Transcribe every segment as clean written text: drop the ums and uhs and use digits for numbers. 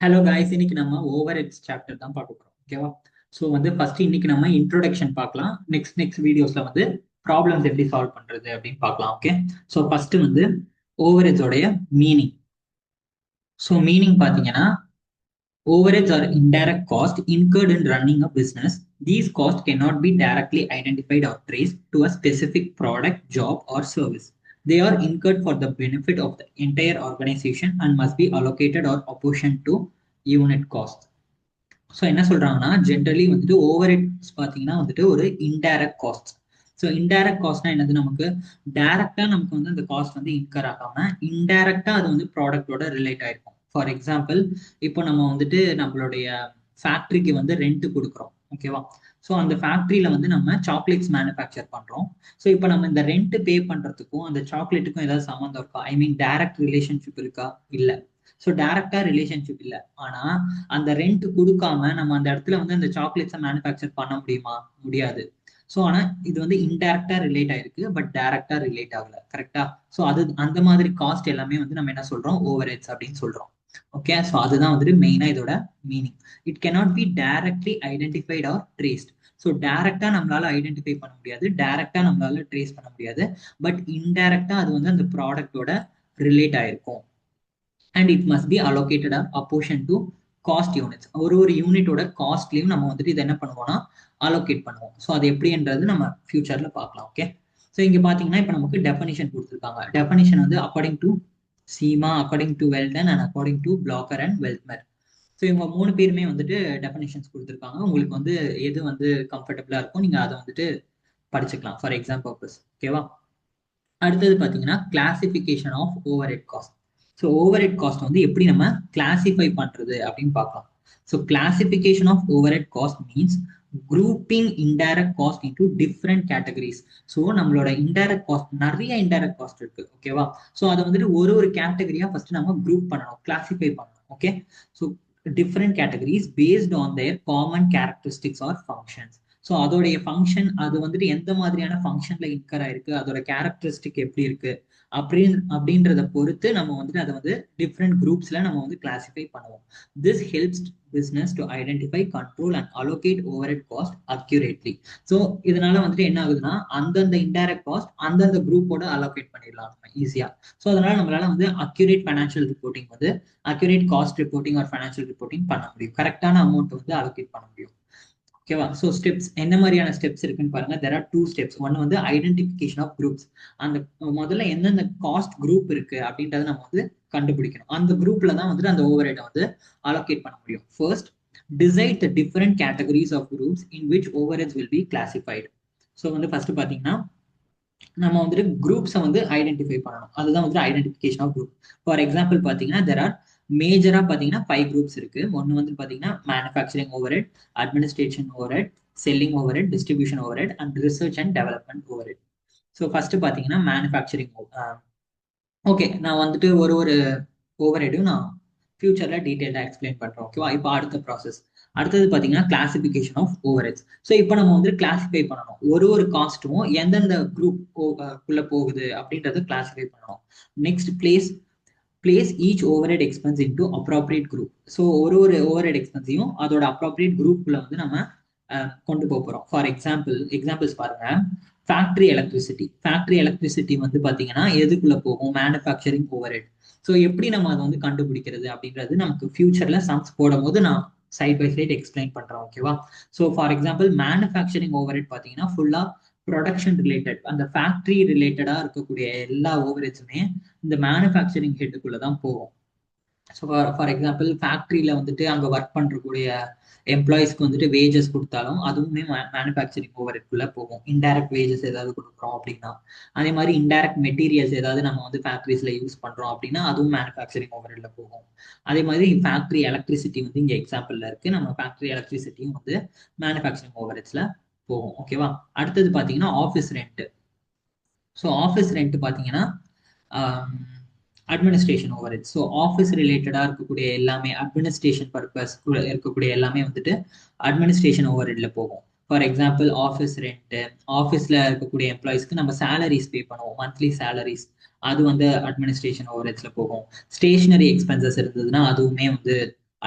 Hello guys, இன்னைக்கு நம்ம over heads chapter தான் பார்க்க போறோம். ஓகேவா? ஸோ ஃபர்ஸ்ட் இன்னைக்கு நம்ம இன்ட்ரோடக்ஷன் பார்க்கலாம். நெக்ஸ்ட் வீடியோஸ்ல ப்ராப்ளம்ஸ் எப்படி சால்வ் பண்றது அப்படின்னு பார்க்கலாம். ஓகே. ஸோ ஃபர்ஸ்ட் ஓவர் ஹெட்ஸோடைய மீனிங். ஸோ மீனிங் பார்த்தீங்கன்னா, overheads are indirect cost incurred in running a business. These costs cannot be directly identified or traced to a specific product, job, or service. They are incurred for the benefit of the entire organization and must be allocated or apportioned to unit cost. So என்ன சொல்றாங்கன்னா, generally over heads பார்த்தீங்கன்னா ஒரு indirect cost. So indirect காஸ்ட்னா என்னது? நமக்கு டைரக்டா நமக்கு அந்த cost in her ஆகாம இன்டைரக்டா அது ப்ராடக்டோட ரிலேட் ஆயிருக்கும். ஃபார் எக்ஸாம்பிள், இப்போ நம்ம நம்மளுடைய ஃபேக்டரிக்கு ரெண்ட் கொடுக்குறோம். ஓகேவா? ஸோ அந்த ஃபேக்டரியில நம்ம சாக்லேட்ஸ் மேனுஃபேக்சர் பண்றோம். ஸோ இப்போ நம்ம இந்த ரெண்ட் பே பண்றதுக்கும் அந்த சாக்லேட்டுக்கும் ஏதாவது சம்மந்தம் இருக்கா? ஐ மீன் டைரக்ட் ரிலேஷன்ஷிப் இருக்கா? இல்லை. ஸோ டைரக்டா ரிலேஷன்ஷிப் இல்லை. ஆனா அந்த ரெண்ட் கொடுக்காம நம்ம அந்த இடத்துல அந்த சாக்லேட்ஸை மேனுஃபேக்சர் பண்ண முடியுமா? முடியாது. ஸோ ஆனா இது இன்டைரக்டா ரிலேட் ஆயிருக்கு, பட் டைரக்டா ரிலேட் ஆகல. கரெக்டா? ஸோ அது அந்த மாதிரி காஸ்ட் எல்லாமே நம்ம என்ன சொல்றோம்? ஓவர் ஹெட்ஸ் அப்படின்னு சொல்றோம். ஓகே. ஸோ அதுதான் மெயினா இதோட meaning. It cannot be directly identified or traced. So டைரக்டா நம்மளால ஐடென்டிஃபை பண்ண முடியாது, டைரக்டா நம்மளால ட்ரேஸ் பண்ண முடியாது, பட் இன்டைரக்டா அது அந்த ப்ராடக்டோட ரிலேட் ஆயிருக்கும். And it must be allocated or apportion to cost units. ஒரு யூனிட்டோட காஸ்ட்லையும் நம்ம இதை என்ன பண்ணுவோம்னா அலோகேட் பண்ணுவோம். ஸோ அது எப்படின்றது நம்ம ஃபியூச்சர்ல பார்க்கலாம். ஓகே. ஸோ இங்க பாத்தீங்கன்னா இப்போ நமக்கு டெஃபனிஷன் கொடுத்துருக்காங்க. Definition according to CIMA, according to Weldon and according to Blocker and Weltmer. So இவங்க மூணு பேருமே டெஃபனிஷன்ஸ் கொடுத்துருக்காங்க. உங்களுக்கு எது கம்ஃபர்டபுளா இருக்கும், நீங்க அதை படிச்சுக்கலாம் ஃபார் எக்ஸாம் பர்பஸ். ஓகேவா? அடுத்தது பாத்தீங்கன்னா classification of overhead cost. So overhead cost எப்படி நம்ம கிளாசிஃபை பண்றது அப்படின்னு பார்க்கலாம். So classification of overhead cost means grouping indirect cost into different categories. So நம்மளோட இன்டைரக்ட் காஸ்ட் நிறைய இன்டைரக்ட் காஸ்ட் இருக்கு. ஓகேவா? ஸோ அதை ஒரு கேட்டகரியா ஃபர்ஸ்ட் நம்ம குரூப் பண்ணணும், கிளாசிஃபை பண்ணணும். Okay. So different categories based on their common characteristics or functions. So அதோடைய ஃபங்க்ஷன் அது எந்த மாதிரியான ஃபங்க்ஷன்ல இன்கர் ஆயிருக்கு, அதோட கேரக்டரிஸ்டிக் எப்படி இருக்கு அப்படின்றத பொறுத்து நம்ம அதை டிஃப்ரெண்ட் குரூப்ஸ்ல நம்ம கிளாசிஃபை பண்ணுவோம். This helps business to identify, control and allocate over head cost accurately. So இதனால என்ன ஆகுதுன்னா, அந்தந்த இன்டைரக்ட் காஸ்ட் அந்தந்த குரூப்போட அலோகேட் பண்ணிடலாம் நம்ம ஈஸியா. ஸோ அதனால நம்மளால accurate financial reporting accurate cost reporting or financial reporting பண்ண முடியும். கரெக்டான அமௌண்ட் அலோகேட் பண்ண முடியும். ஓகேவா? ஸோ ஸ்டெப்ஸ் என்ன மாதிரியான ஸ்டெப்ஸ் இருக்குன்னு பாருங்க. There are 2 steps. ஒன்னு ஐடென்டிஃபிகேஷன் ஆஃப் குரூப்ஸ். அந்த முதல்ல எந்தெந்த காஸ்ட் குரூப் இருக்கு அப்படின்றத நம்ம கண்டுபிடிக்கணும். அந்த குரூப்ல தான் அந்த ஓவர் ஹெட்டை அலோகேட் பண்ண முடியும். First, decide the different categories of groups in which overheads will be classified. So first பாத்தீங்கன்னா நம்ம குரூப்ஸை ஐடென்டிஃபை பண்ணணும். அதுதான் identification of group. For example பாத்தீங்கன்னா தெர் ஆர் மேஜரா பாத்தீங்கன்னா 5 குரூப்ஸ் இருக்கு. ஒன்னு பாத்தீங்கன்னா manufacturing overhead, administration overhead, selling overhead, distribution overhead and research and development overhead. So first பாத்தீங்கன்னா மேனுஃபேக்சரிங். ஓகே, நான் ஒரு ஓவர்ஹெட்டும் நான் ஃபியூச்சர்ல டீடைலா எக்ஸ்பிளைன் பண்றோம். ஓகேவா? இப்போ அடுத்த ப்ராசஸ். அடுத்தது பாத்தீங்கன்னா கிளாசிபிகேஷன் ஆஃப் ஓவர்ஹெட்ஸ். ஸோ இப்போ நம்ம கிளாசிஃபை பண்ணணும். ஒரு காஸ்ட்டும் எந்தெந்த குரூப் குள்ள போகுது அப்படின்றத கிளாசிஃபை பண்ணணும். Next, place each overhead expense into appropriate group. So ஒரு overhead expenseயும் அதோட appropriate groupல நம்ம கொண்டு போறோம். ஃபார் எக்ஸாம்பிள்ஸ் பாருங்க. ஃபேக்டரி எலக்ட்ரிசிட்டி பாத்தீங்கன்னா எதுக்குள்ள போகும்? Manufacturing overhead. ஸோ எப்படி நம்ம அதை கண்டுபிடிக்கிறது அப்படின்றது நமக்கு ஃபியூச்சர்ல சம்ஸ் போடும் போது நான் சைட் பை சைட் எக்ஸ்பிளைன் பண்றேன். ஓகேவா? So for example manufacturing overhead பாத்தீங்கன்னா ஃபுல்லா ப்ரொடக்ஷன் ரிலேட்டட், அந்த ஃபேக்டரி ரிலேட்டடா இருக்கக்கூடிய எல்லா ஓவர்ஹெட்ஸுமே இந்த மேனுஃபேக்சரிங் ஹெட்டுக்குள்ளதான் போகும். ஸோ ஃபார் எக்ஸாம்பிள் ஃபேக்டரியில அங்க ஒர்க் பண்றக்கூடிய எம்ப்ளாயிஸ்க்கு வேஜஸ் கொடுத்தாலும் அதுவுமே மேனுஃபேக்சரிங் ஓவர்ஹெட்குள்ள போகும். இன்டைரக்ட் வேஜஸ் ஏதாவது கொடுக்குறோம் அப்படின்னா, அதே மாதிரி இன்டைரக்ட் மெட்டீரியல்ஸ் ஏதாவது நம்ம ஃபேக்டரிஸ்ல யூஸ் பண்றோம் அப்படின்னா அதுவும் மேனுஃபேக்சரிங் ஓவர்ஹெட்ல போகும். அதே மாதிரி ஃபேக்டரி எலக்ட்ரிசிட்டி இங்க எக்ஸாம்பிள்ல இருக்கு. நம்ம ஃபேக்டரி எலக்ட்ரிசிட்டியும் மேனுஃபேக்சரிங் ஓவர்ஹெட்ஸ்ல போகும். ஓகேவா? அடுத்தது பாத்தீங்கன்னா office rent. So office rent பாத்தீங்கன்னா அட்மினிஸ்ட்ரேஷன் ஓவர்ஹெட். ஸோ ஆஃபீஸ் ரிலேட்டடா இருக்கக்கூடிய எல்லாமே, அட்மினிஸ்ட்ரேஷன் பர்பஸ் இருக்கக்கூடிய எல்லாமே அட்மினிஸ்ட்ரேஷன் ஓவர்ஹெட்ல போகும். ஃபார் எக்ஸாம்பிள் ஆஃபீஸ் ரெண்ட், ஆஃபீஸ்ல இருக்கக்கூடிய எம்ப்ளாயிஸ்க்கு நம்ம சேலரிஸ் பே பண்ணுவோம், மந்த்லி சேலரிஸ், அது அட்மினிஸ்ட்ரேஷன் ஓவர்ஹெட்ஸ்ல போகும். ஸ்டேஷனரி எக்ஸ்பென்சஸ் இருந்ததுன்னா அதுவுமே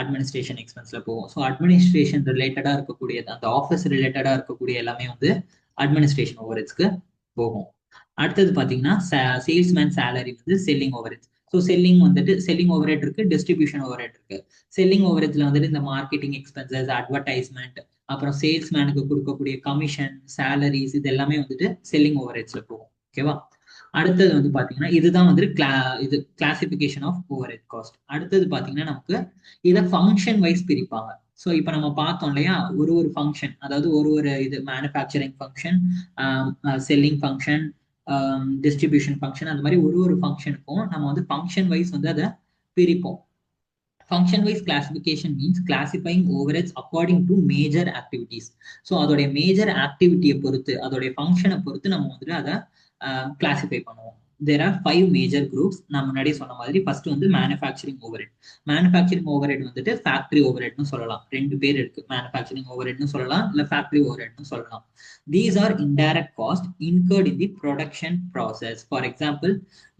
அட்மினிஸ்ட்ரேஷன் எக்ஸ்பென்ஸ்ல போகும். ஸோ அட்மினிஸ்ட்ரேஷன் ரிலேட்டடா இருக்கக்கூடிய அந்த ஆஃபீஸ் ரிலேட்டடா இருக்கக்கூடிய எல்லாமே வந்து அட்மினிஸ்ட்ரேஷன் ஓவர்ஹெட்ஸ்க்கு போகும். அடுத்தது பாத்தீங்கன்னா சேல்ஸ்மேன் சேலரி வந்து செல்லிங் ஓவர்ஹெட்ஸ். ஸோ செல்லிங் வந்துட்டு செல்லிங் ஓவர்ஹெட் இருக்கு, டிஸ்ட்ரிபியூஷன் ஓவர்ஹெட் இருக்கு. செல்லிங் ஓவர்ஹெட்ஸ்ல வந்துட்டு இந்த மார்க்கெட்டிங் எக்ஸ்பென்சஸ், அட்வர்டைஸ்மெண்ட், அப்புறம் சேல்ஸ்மேனுக்கு கொடுக்கக்கூடிய கமிஷன், சேலரிஸ், இது எல்லாமே வந்துட்டு செல்லிங் ஓவர்ஹெட்ஸ்ல போகும். ஓகேவா? அடுத்தது வந்து பாத்தீங்கன்னா இதுதான் வந்து இது கிளாசிபிகேஷன் ஆஃப் ஓவர்ஹெட் காஸ்ட். அடுத்தது பாத்தீங்கன்னா நமக்கு இதை ஃபங்க்ஷன் வைஸ் பிரிப்பாங்க. ஸோ இப்போ நம்ம பார்த்தோம் இல்லையா, ஒரு ஒரு ஃபங்க்ஷன், அதாவது ஒரு ஒரு இது manufacturing function, selling function, distribution function, அந்த மாதிரி ஒரு ஒரு ஃபங்க்ஷனுக்கும் நம்ம வந்து ஃபங்க்ஷன் வைஸ் வந்து அதை பிரிப்போம். Function wise classification means classifying overheads according to major activities. So அதோடைய மேஜர் ஆக்டிவிட்டியை பொறுத்து, அதோடைய ஃபங்க்ஷனை பொறுத்து நம்ம வந்துட்டு அதை கிளாசிஃபை பண்ணுவோம். There are 5 major groups. நான் முன்னாடி சொன்ன மாதிரி ஃபர்ஸ்ட் வந்து மேனுஃபேக்சரிங் ஓவர்ஹெட். மேனுஃபேக்சரிங் ஓவர்ஹெட் வந்துட்டு ஃபேக்டரி ஓவர்ஹெட்னு சொல்லலாம். ரெண்டு பேர் இருக்கு, மேனுஃபேக்சரிங் ஓவர்ஹெட்னு சொல்லலாம், இல்ல ஃபேக்டரி ஓவர்ஹெட்னு சொல்லலாம். These are indirect cost incurred in the production process. For example,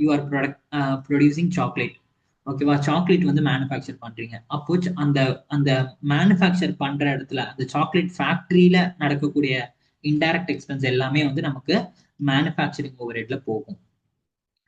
you are producing chocolate. ஓகேவா? சாக்லேட் வந்து மேனுஃபேக்சர் பண்றீங்க. அப்போ அந்த அந்த மேனுஃபேக்சர் பண்ற இடத்துல அந்த சாக்லேட் ஃபேக்டரியில நடக்கக்கூடிய இன்டைரக்ட் எக்ஸ்பென்ஸ் எல்லாமே வந்து நமக்கு மேனுஃபேக்சரிங் ஓவர்ஹெட்ல போகும்.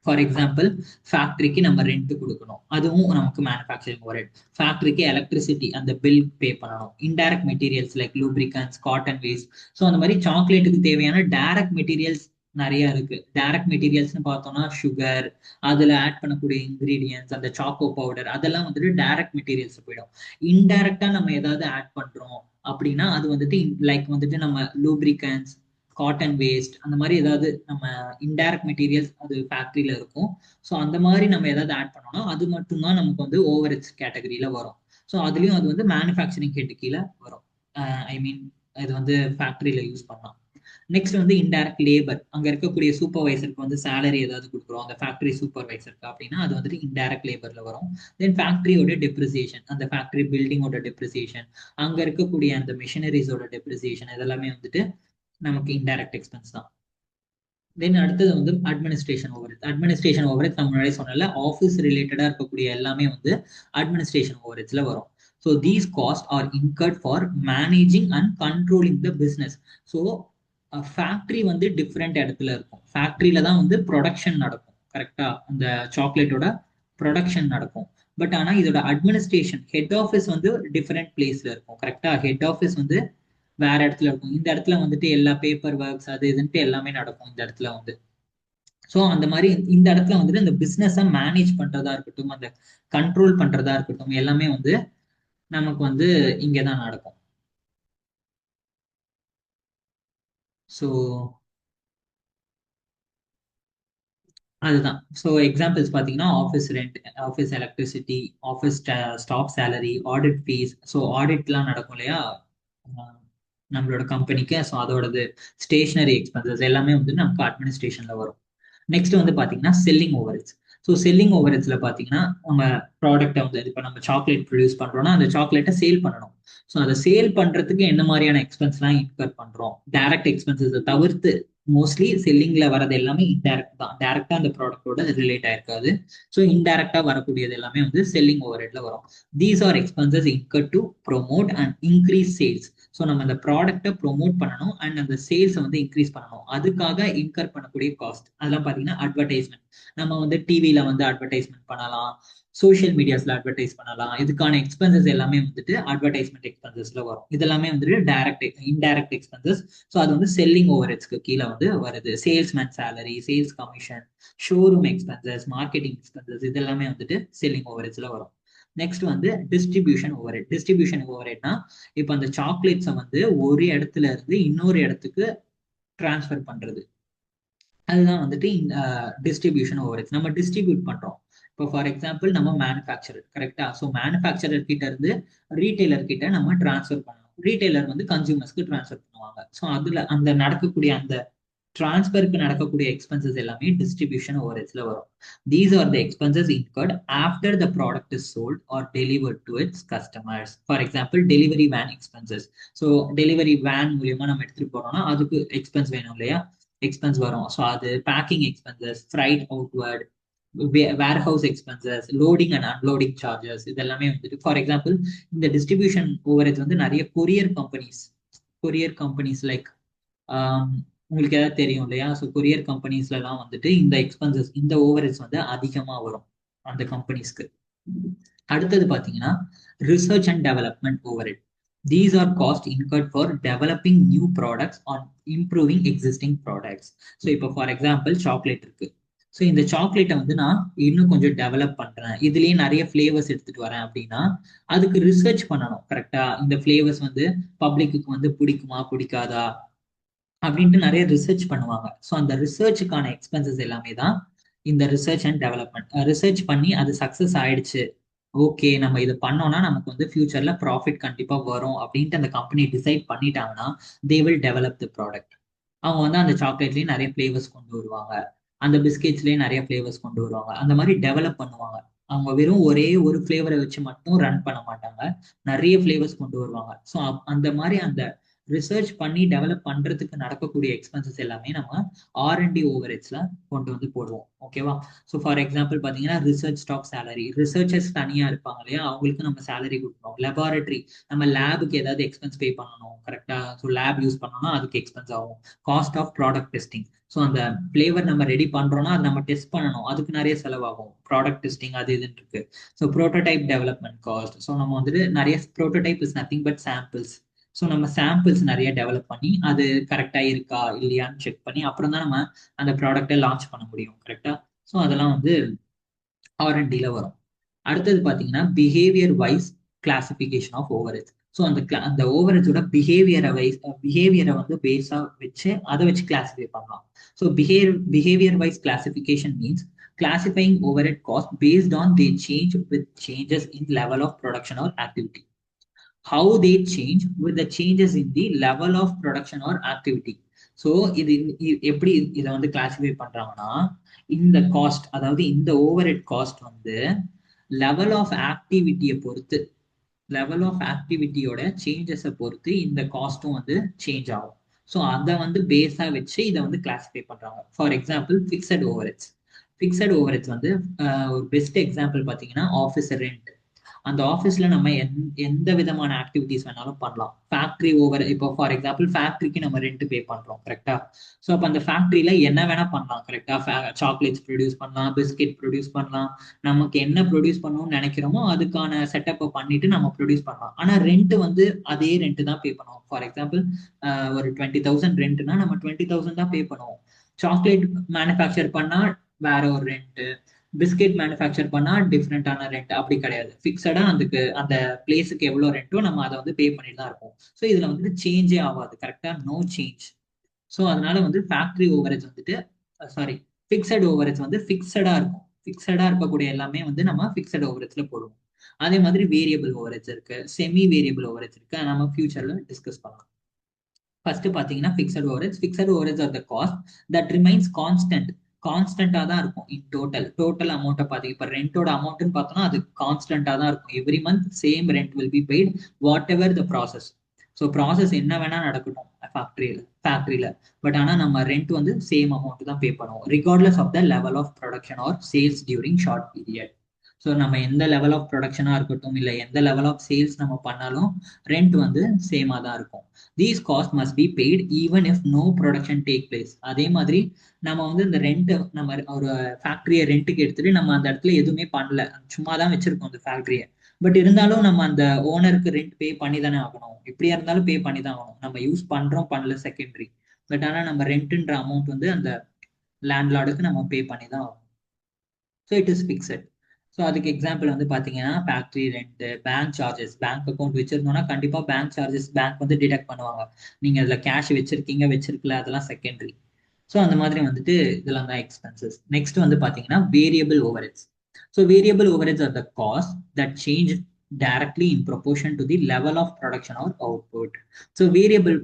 ஃபார் எக்ஸாம்பிள், ஃபேக்டரிக்கு நம்ம ரெண்ட் கொடுக்கணும், அதுவும் நமக்கு மேனுஃபேக்சரிங் ஓவர்ஹெட். ஃபேக்டரிக்கு எலக்ட்ரிசிட்டி, அந்த பில் பே பண்ணணும். Indirect materials like lubricants, cotton waste. So அந்த மாதிரி சாக்லேட்டுக்கு தேவையான டைரக்ட் மெட்டீரியல்ஸ் நிறைய இருக்கு. டைரக்ட் மெட்டீரியல்ஸ்னு பார்த்தோம்னா சுகர், அதுல ஆட் பண்ணக்கூடிய இன்கிரீடியன்ஸ், அந்த சாக்கோ பவுடர், அதெல்லாம் வந்துட்டு டைரக்ட் மெட்டீரியல்ஸ் போயிடும். இன்டைரக்டா நம்ம ஏதாவது ஆட் பண்றோம் அப்படின்னா அது வந்துட்டு லைக் வந்துட்டு நம்ம லூப்ரிகன்ஸ், காட்டன் வேஸ்ட், அந்த மாதிரி ஏதாவது நம்ம இன்டைரக்ட் மெட்டீரியல்ஸ் அது ஃபேக்டரியில இருக்கும். ஸோ அந்த மாதிரி நம்ம ஏதாவது ஆட் பண்ணோம்னா அது மட்டும்தான் நமக்கு வந்து ஓவர்ஹெட்ஸ் கேட்டகரியில வரும். ஸோ அதுலயும் அது வந்து மேனுஃபேக்சரிங் ஹெட் கீழே வரும். ஐ மீன் இது வந்து ஃபேக்டரியில யூஸ் பண்ணலாம். நெக்ஸ்ட் வந்து இன்டைரக்ட் லேபர். அங்க இருக்கக்கூடிய சூப்பர்வைசருக்கு வந்து சேலரி ஏதாவது கொடுக்குறோம் அந்த ஃபேக்டரி சூப்பர்வைசருக்கு அப்படின்னா அது வந்துட்டு இன்டைரக்ட் லேபர்ல வரும். தென் ஃபேக்டரியோட டெப்ரிசியேஷன், அந்த ஃபேக்டரி பில்டிங்கோட டெப்ரிசியேஷன், அங்க இருக்கக்கூடிய அந்த மிஷினரிஸோட டெப்ரிசியேஷன், இதெல்லாமே வந்துட்டு நமக்கு இன்டைரக்ட் எக்ஸ்பென்ஸ் தான். தென் அடுத்தது வந்து அட்மினிஸ்ட்ரேஷன் ஓவர்ஹெட். அட்மினிஸ்ட்ரேஷன் ஓவர்ஹெட் நம்ம முன்னாடி சொன்னல, ஆஃபீஸ் ரிலேட்டடா இருக்கக்கூடிய எல்லாமே வந்து அட்மினிஸ்ட்ரேஷன் ஓவர்ஹெட்ஸ்ல வரும். So these cost are incurred for managing and controlling the business. So factory வந்து டிஃப்ரெண்ட் இடத்துல இருக்கும். ஃபேக்டரியில தான் வந்து ப்ரொடக்ஷன் நடக்கும். கரெக்டா? அந்த சாக்லேட்டோட ப்ரொடக்ஷன் நடக்கும். பட் ஆனா இதோட அட்மினிஸ்ட்ரேஷன் ஹெட் ஆஃபீஸ் வந்து டிஃப்ரெண்ட் பிளேஸ்ல இருக்கும். கரெக்டா? ஹெட் ஆஃபீஸ் வந்து வேற இடத்துல இருக்கும். இந்த இடத்துல வந்துட்டு எல்லா பேப்பர் ஒர்க்ஸ் அது இதுன்ட்டு எல்லாமே நடக்கும் இந்த இடத்துல வந்து. ஸோ அந்த மாதிரி இந்த இடத்துல வந்துட்டு இந்த பிசினஸை மேனேஜ் பண்றதா இருக்கட்டும், அந்த கண்ட்ரோல் பண்றதா இருக்கட்டும், எல்லாமே வந்து நமக்கு வந்து இங்கதான் நடக்கும். ஸோ அதுதான். ஸோ எக்ஸாம்பிள்ஸ் பார்த்தீங்கன்னா office rent, office electricity, office staff salary, audit fees. So ஆடிட்லாம் நடக்கும் இல்லையா நம்மளோட கம்பெனிக்கு. ஸோ அதோடது ஸ்டேஷனரி எக்ஸ்பென்சஸ் எல்லாமே வந்து நமக்கு அட்மினிஸ்ட்ரேஷன்ல வரும். நெக்ஸ்ட் வந்து பாத்தீங்கன்னா செல்லிங் ஓவர்ஹெட்ஸ். ஸோ செல்லிங் ஓவர்ஹெட்ஸ்ல பாத்தீங்கன்னா நம்ம ப்ராடக்ட்டை வந்து இப்போ நம்ம சாக்லேட் ப்ரொடியூஸ் பண்றோம்னா அந்த சாக்லேட்டை சேல் பண்ணணும். ஸோ அதை சேல் பண்றதுக்கு என்ன மாதிரியான எக்ஸ்பென்ஸ்லாம் இன்கர் பண்றோம், டைரக்ட் எக்ஸ்பென்சஸை தவிர்த்து. மோஸ்ட்லி செல்லிங்ல வரது எல்லாமே இன்டைரக்ட் தான், டைரக்டா அந்த ப்ராடக்டோட ரிலேட் ஆயிருக்காது. ஸோ இன்டைரக்டா வரக்கூடியது எல்லாமே வந்து செல்லிங் ஓவர்ஹெட்ல வரும். These R expenses in her to promote and increase sales. So நம்ம அந்த ப்ராடக்ட்டை ப்ரொமோட் பண்ணணும் அண்ட் அந்த சேல்ஸை வந்து இன்க்ரீஸ் பண்ணணும். அதுக்காக இன்கர் பண்ணக்கூடிய காஸ்ட் அதெல்லாம் பார்த்தீங்கன்னா அட்வர்டைஸ்மெண்ட். நம்ம வந்து டிவியில வந்து அட்வர்டைஸ்மெண்ட் பண்ணலாம், சோஷியல் மீடியாஸ்ல அட்வர்டைஸ் பண்ணலாம். இதுக்கான எக்ஸ்பென்சஸ் எல்லாமே வந்துட்டு அட்வர்டைஸ்மெண்ட் எக்ஸ்பென்சஸ்ல வரும். இதெல்லாமே வந்துட்டு டைரக்ட் இன்டைரக்ட் எக்ஸ்பென்சஸ். ஸோ அது வந்து செல்லிங் ஓவர்ஹெட்ஸ்க்கு கீழே வந்து வருது. Salesman salary, sales commission, showroom expenses, marketing expenses, இதெல்லாமே வந்துட்டு செல்லிங் ஓவர்ஹெட்ஸ்ல வரும். நெக்ஸ்ட் வந்து டிஸ்ட்ரிபியூஷன் ஓவர்ஹெட். டிஸ்ட்ரிபியூஷன் ஓவர்ஹெட்னா இப்போ அந்த சாக்லேட்ஸை வந்து ஒரு இடத்துல இருந்து இன்னொரு இடத்துக்கு டிரான்ஸ்ஃபர் பண்றது, அதுதான் வந்துட்டு டிஸ்ட்ரிபியூஷன் ஓவர்ஹெட்ஸ். நம்ம டிஸ்ட்ரிபியூட் பண்றோம். இப்போ ஃபார் எக்ஸாம்பிள் நம்ம மேனுஃபேக்சரர், கரெக்டா? ஸோ மேனுஃபேக்சரர் கிட்ட இருந்து ரீட்டைலர் கிட்ட நம்ம டிரான்ஸ்ஃபர் பண்ணணும். ரீட்டைலர் வந்து கன்சூமர்ஸ்க்கு டிரான்ஸ்ஃபர் பண்ணுவாங்க. ஸோ அதுல அந்த நடக்கக்கூடிய அந்த டிரான்ஸ்பருக்கு நடக்கக்கூடிய எக்ஸ்பென்சஸ் எல்லாமே டிஸ்ட்ரிபியூஷன் ஓவர்ஹெட்ஸ்ல வரும். These are the expenses incurred after the product is sold or delivered to its customers. For example delivery van expenses. So delivery van மூலியமா நம்ம எடுத்துட்டு போறோம்னா அதுக்கு எக்ஸ்பென்ஸ் வேணும் இல்லையா, எக்ஸ்பென்ஸ் வரும். ஸோ அது packing expenses, freight outward, warehouse expenses, loading and unloading charges, இதெல்லாமே வந்துட்டு ஃபார் எக்ஸாம்பிள் இந்த டிஸ்ட்ரிபியூஷன் ஓவரேஜ் வந்து நிறைய கொரியர் கம்பெனிஸ் லைக் உங்களுக்கு ஏதாவது தெரியும் இல்லையா? ஸோ கொரியர் கம்பெனிஸ்லாம் வந்துட்டு இந்த எக்ஸ்பென்சஸ் இந்த ஓவரேஜ் வந்து அதிகமாக வரும் அந்த கம்பெனிஸ்க்கு. அடுத்தது பார்த்தீங்கன்னா research and development overhead. These are cost incurred for developing new products and improving existing products. So இப்போ ஃபார் எக்ஸாம்பிள் சாக்லேட் இருக்கு. ஸோ இந்த சாக்லேட்டை வந்து நான் இன்னும் கொஞ்சம் டெவலப் பண்றேன், இதுலயே நிறைய ஃபிளேவர்ஸ் எடுத்துட்டு வரேன் அப்படின்னா அதுக்கு ரிசர்ச் பண்ணணும் கரெக்டா. இந்த ஃபிளேவர்ஸ் வந்து பப்ளிக்கு வந்து பிடிக்குமா பிடிக்காதா அப்படின்ட்டு நிறைய ரிசர்ச் பண்ணுவாங்க. ஸோ அந்த ரிசர்ச்சுக்கான எக்ஸ்பென்சஸ் எல்லாமே தான் இந்த ரிசர்ச் அண்ட் டெவலப்மெண்ட். ரிசர்ச் பண்ணி அது சக்ஸஸ் ஆயிடுச்சு, ஓகே நம்ம இது பண்ணோம்னா நமக்கு வந்து ஃபியூச்சர்ல ப்ராஃபிட் கண்டிப்பா வரும் அப்படின்ட்டு அந்த கம்பெனி டிசைட் பண்ணிட்டாங்கன்னா they will develop the product. அவங்க வந்து அந்த சாக்லேட்லயே நிறைய ஃபிளேவர்ஸ் கொண்டு வருவாங்க, அந்த பிஸ்கெட்ஸ்லயே நிறைய ஃபிளேவர்ஸ் கொண்டு வருவாங்க, அந்த மாதிரி டெவலப் பண்ணுவாங்க. அவங்க வெறும் ஒரே ஒரு ஃபிளேவரை வச்சு மட்டும் ரன் பண்ண மாட்டாங்க, நிறைய ஃபிளேவர்ஸ் கொண்டு வருவாங்க. ஸோ அந்த மாதிரி அந்த ரிசர்ச் பண்ணி டெவலப் பண்றதுக்கு நடக்கக்கூடிய எக்ஸ்பென்சஸ் எல்லாமே நம்ம ஆர்என்டி ஓவரேஜ்ல கொண்டு வந்து போடுவோம். ஓகேவா? ஸோ ஃபார் எக்ஸாம்பிள் பார்த்தீங்கன்னா ரிசர்ச் ஸ்டாக் சேலரி, ரிசர்ச்சர்ஸ் தனியாக இருப்பாங்க இல்லையா, அவங்களுக்கு நம்ம சேலரி கொடுக்கணும். லெபார்டரி, நம்ம லேபுக்கு ஏதாவது எக்ஸ்பென்ஸ் பே பண்ணணும் கரெக்டா. ஸோ லேப் யூஸ் பண்ணோம்னா அதுக்கு எக்ஸ்பென்ஸ் ஆகும். Cost of product testing, so அந்த ஃபிளேவர் நம்ம ரெடி பண்றோம்னா அது நம்ம டெஸ்ட் பண்ணணும், அதுக்கு நிறைய செலவாகும். ப்ராடக்ட் டெஸ்டிங் அது இதுன்னு இருக்கு. So prototype development cost, so நம்ம வந்துட்டு நிறைய prototype is nothing but samples. So நம்ம சாம்பிள்ஸ் நிறைய டெவலப் பண்ணி அது கரெக்டா இருக்கா இல்லையான்னு செக் பண்ணி அப்புறம் தான் நம்ம அந்த ப்ராடக்டை லான்ச் பண்ண முடியும் கரெக்டா. ஸோ அதெல்லாம் வந்து ஆர்என்டில வரும். அடுத்தது பார்த்தீங்கன்னா behaviour wise classification of overhead. So அந்த ஓவரேஜோட பிஹேவியரை வந்து பேஸா வச்சு அதை வச்சு கிளாசிஃபை பண்ணலாம். So behaviour wise classification means classifying overhead cost based on they change with changes in level of production or activity. How they change with the changes in the level of production or activity. So எப்படி இதை வந்து classify பண்றாங்கன்னா இந்த cost, அதாவது இந்த overhead cost வந்து level of ஆக்டிவிட்டியை பொறுத்து, level of ஆக்டிவிட்டியோட சேஞ்சஸை பொறுத்து இந்த காஸ்ட்டும் வந்து சேஞ்ச் ஆகும். ஸோ அதை வந்து பேஸா வச்சு இதை வந்து கிளாசிஃபை பண்றாங்க. For example fixed overheads. Fixed overheads வந்து ஒரு பெஸ்ட் எக்ஸாம்பிள் பார்த்தீங்கன்னா ஆஃபீஸ் ரெண்ட். அந்த ஆஃபீஸ்ல நம்ம எந்த விதமான ஆக்டிவிட்டிஸ் வேணாலும் பண்ணலாம். ஃபேக்டரி ஓவர், இப்போ ஃபார் எக்ஸாம்பிள் ஃபேக்டரிக்கு நம்ம ரெண்ட் பே பண்றோம் கரெக்டா. ஸோ அப்போ அந்த ஃபேக்டரியில என்ன வேணா பண்ணலாம் கரெக்டா. சாக்லேட்ஸ் ப்ரொடியூஸ் பண்ணலாம், பிஸ்கெட் ப்ரொடியூஸ் பண்ணலாம், நமக்கு என்ன ப்ரொடியூஸ் பண்ணணும்னு நினைக்கிறோமோ அதுக்கான செட்டப்பை பண்ணிட்டு நம்ம ப்ரொடியூஸ் பண்ணலாம். ஆனா ரெண்ட் வந்து அதே ரெண்ட் தான் பே பண்ணுவோம். ஃபார் எக்ஸாம்பிள் ஒரு 20,000 ரெண்ட்னா நம்ம 20,000 தான் பே பண்ணுவோம். சாக்லேட் மேனுஃபேக்சர் பண்ணா வேற ஒரு ரெண்ட், பிஸ்கெட் மேனுஃபேக்சர் பண்ணா டிஃப்ரெண்டான ரெண்ட், அப்படி கிடையாது. ஃபிக்ஸடா அதுக்கு அந்த பிளேஸுக்கு எவ்வளவு ரெண்டோ நம்ம அதை வந்து பே பண்ணிட்டு தான் இருப்போம். ஸோ இதுல வந்துட்டு சேஞ்சே ஆகாது கரெக்டா, நோ சேஞ்ச். ஸோ அதனால வந்து ஃபேக்டரி ஓவரேஜ் வந்துட்டு சாரி ஃபிக்ஸட் ஓவரேஜ் வந்து ஃபிக்ஸடா இருக்கும். ஃபிக்ஸடா இருக்கக்கூடிய எல்லாமே வந்து நம்ம ஃபிக்ஸட் ஓவரேஜ்ல போடுவோம். அதே மாதிரி வேரியபிள் ஓவரேஜ் இருக்கு, செமி வேரியபிள் ஓவரேஜ் இருக்கு, நம்ம ஃபியூச்சர்ல டிஸ்கஸ் பண்ணலாம். ஃபர்ஸ்ட் பாத்தீங்கன்னா fixed overhead. Fixed overhead are the cost that remains constant. கான்ஸ்டன்டா தான் இருக்கும் இன் டோட்டல் அமௌண்ட்டை பார்த்து. இப்போ ரெண்டோட அமௌண்ட்னு பார்த்தோம்னா அது கான்ஸ்டன்டா தான் இருக்கும். Every month same rent will be paid what ever the process. So process என்ன வேணா நடக்கட்டும் ஃபேக்டரியில, பட் ஆனால் நம்ம ரெண்ட் வந்து சேம் அமௌண்ட் தான் பே பண்ணுவோம் regardless of the level of production or sales during short period. So நம்ம எந்த லெவல் ஆஃப் ப்ரொடக்ஷனா இருக்கட்டும் இல்லை எந்த லெவல் ஆஃப் சேல்ஸ் நம்ம பண்ணாலும் ரெண்ட் வந்து சேமா தான் இருக்கும். These cost must be paid even if no production take place. அதே மாதிரி நம்ம வந்து இந்த ரெண்ட், நம்ம ஒரு ஃபேக்டரியை ரெண்ட்டுக்கு எடுத்துட்டு நம்ம அந்த இடத்துல எதுவுமே பண்ணல, சும்மா தான் வச்சிருக்கோம் அந்த ஃபேக்டரியை. பட் இருந்தாலும் நம்ம அந்த ஓனருக்கு ரெண்ட் பே பண்ணி தானே ஆகணும், எப்படியா இருந்தாலும் பே பண்ணி தான் ஆகணும். நம்ம யூஸ் பண்றோம் பண்ணல செகண்டரி, பட் ஆனால் நம்ம ரெண்ட்ன்ற அமௌண்ட் வந்து அந்த லேண்ட்லார்டுக்கு நம்ம பே பண்ணி தான் ஆகணும். So it is fixed. So அதுக்கு எக்ஸாம்பிள் வந்து பார்த்தீங்கன்னா factory rent, bank charges. Bank account வச்சிருந்தோம்னா கண்டிப்பாக பேங்க் சார்ஜஸ் பேங்க் வந்து டிடெக்ட் பண்ணுவாங்க. நீங்கள் அதில் கேஷ் வச்சிருக்கல அதெல்லாம் செகண்டரி. ஸோ அந்த மாதிரி வந்துட்டு இதெல்லாம் தான் எக்ஸ்பென்சஸ். நெக்ஸ்ட் வந்து பார்த்தீங்கன்னா variable overhead. So variable overhead are the cost that change directly in proportion to the level of production or output. So variable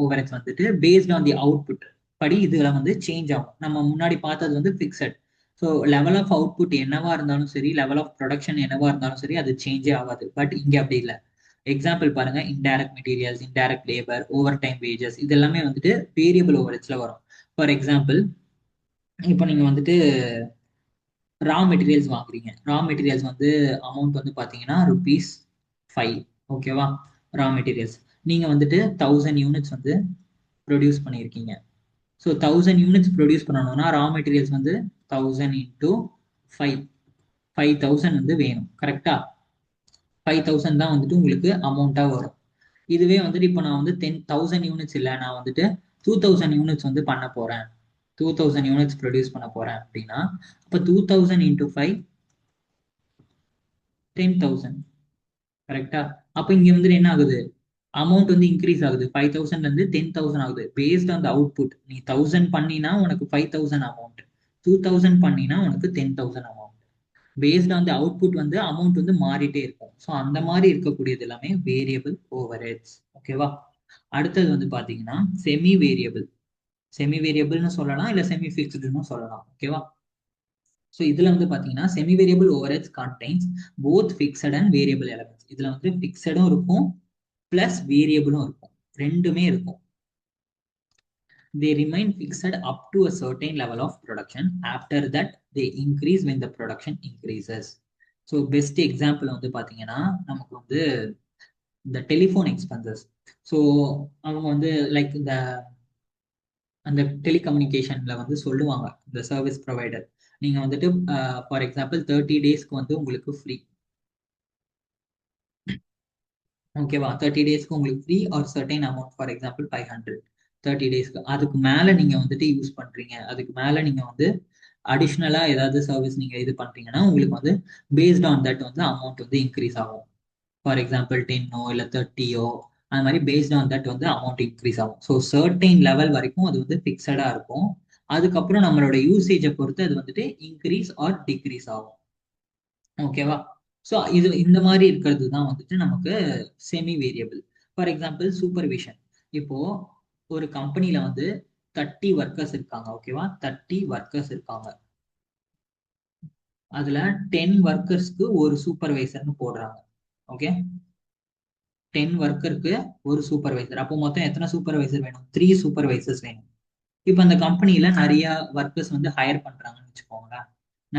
overheads வந்துட்டு based on the output படி இதுல வந்து சேஞ்ச் ஆகும். நம்ம முன்னாடி பார்த்தது வந்து fixed. So level of output என்னவா இருந்தாலும் சரி, லெவல் ஆஃப் ப்ரொடக்ஷன் என்னவா இருந்தாலும் சரி, அது சேஞ்சே ஆகாது. பட் இங்க அப்படி இல்லை. எக்ஸாம்பிள் பாருங்க, indirect materials, indirect labour, over time wages, இது எல்லாமே வந்துட்டு வேரியபிள் ஓவரேஜ்ல வரும். ஃபார் எக்ஸாம்பிள் இப்போ நீங்க வந்துட்டு ரா மெட்டீரியல்ஸ் வாங்குறீங்க. ரா மெட்டீரியல்ஸ் வந்து அமௌண்ட் வந்து பார்த்தீங்கன்னா ₹5. ஓகேவா? ரா மெட்டீரியல்ஸ் நீங்கள் வந்துட்டு 1000 யூனிட்ஸ் வந்து ப்ரொடியூஸ் பண்ணியிருக்கீங்க. ஸோ 1000 யூனிட்ஸ் ப்ரொடியூஸ் பண்ணணும்னா ரா மெட்டீரியல்ஸ் வந்து 1000 இன்டூ 5, 5000 வந்து வேணும். கரெக்டா? 5000 தான் வந்துட்டு உங்களுக்கு அமௌண்ட்டாக வரும். இதுவே வந்துட்டு இப்போ நான் வந்து 10,000 யூனிட்ஸ் இல்லை, நான் வந்துட்டு 2000 யூனிட்ஸ் வந்து பண்ண போறேன், 2000 யூனிட்ஸ் ப்ரொடியூஸ் பண்ண போறேன் அப்படின்னா, அப்போ 2000 இன்டூ 5 10,000. கரெக்டா? அப்போ இங்க வந்துட்டு என்ன ஆகுது, அமௌண்ட் வந்து இன்க்ரீஸ் ஆகுது. 5000ல இருந்து 10,000 ஆகுது. Based on the output. நீ 1000 பண்ணினா உனக்கு 5000 அமௌண்ட், 2000 பண்ணினா உனக்கு 10,000 amount. Based on the output வந்து அமௌண்ட் வந்து மாறிட்டே இருக்கும். ஸோ அந்த மாதிரி இருக்கக்கூடியது எல்லாமே வேரியபிள் ஓவர் ஹெட்ஸ். ஓகேவா? அடுத்தது வந்து பாத்தீங்கன்னா செமி வேரியபிள். செமி வேரியபிள்னு சொல்லலாம், இல்ல செமி ஃபிக்ஸ்டுன்னு சொல்லலாம். ஓகேவா? ஸோ இதுல வந்து பாத்தீங்கன்னா semi variable overheads contains both fixed and variable elements. இதுல வந்து ஃபிக்ஸடும் இருக்கும் பிளஸ் வேரியபிளும் இருக்கும், ரெண்டுமே இருக்கும். They remain fixed up to a certain level of production. After that they increase when the production increases. So best example வந்து பாத்தீங்கன்னா நமக்கு வந்து இந்த டெலிஃபோன் எக்ஸ்பென்சஸ். ஸோ அவங்க வந்து லைக் இந்த அந்த டெலிகம்யூனிகேஷன்ல வந்து சொல்லுவாங்க இந்த சர்வீஸ் ப்ரொவைடர், நீங்க வந்துட்டு ஃபார் எக்ஸாம்பிள் 30 டேஸ்க்கு வந்து உங்களுக்கு ஃப்ரீ. ஓகேவா? 30 டேஸ்க்கு உங்களுக்கு free or certain amount, for example 500. 30 டேஸ்க்கு அதுக்கு மேல நீங்க வந்துட்டு யூஸ் பண்றீங்க, அதுக்கு மேல நீங்க வந்து அடிஷ்னலா ஏதாவது சர்வீஸ் நீங்க இது பண்றீங்கன்னா உங்களுக்கு வந்து பேஸ்ட் ஆன் தட் வந்து அமௌண்ட் வந்து இன்க்ரீஸ் ஆகும். ஃபார் எக்ஸாம்பிள் 10ஓ இல்லை 30ஓ அந்த மாதிரி பேஸ்ட் ஆன் தட் வந்து அமௌண்ட் இன்க்ரீஸ் ஆகும். ஸோ சர்டைன் லெவல் வரைக்கும் அது வந்து ஃபிக்ஸடா இருக்கும். அதுக்கப்புறம் நம்மளோட யூசேஜை பொறுத்து அது வந்துட்டு இன்க்ரீஸ் ஆர் டிக்ரீஸ் ஆகும். ஓகேவா? ஸோ இது இந்த மாதிரி இருக்கிறது தான் வந்துட்டு நமக்கு semi variable. For example supervision. இப்போ ஒரு கம்பெனில வந்து 30 ஒர்க்கர்ஸ் இருக்காங்க. ஓகேவா? 30 ஒர்க்கர்ஸ் இருக்காங்க. அதுல 10 ஒர்க்கர்ஸ்க்கு ஒரு சூப்பர்வைசர்னு போடுறாங்க. ஓகே, 10 ஒர்க்கருக்கு ஒரு சூப்பர்வைசர். அப்போ மொத்தம் எத்தனை சூப்பர்வைசர் வேணும்? 3 சூப்பர்வைசர்ஸ் வேணும். இப்போ அந்த கம்பெனில நிறைய ஒர்க்கர்ஸ் வந்து ஹையர் பண்றாங்கன்னு வச்சுக்கோங்களேன்.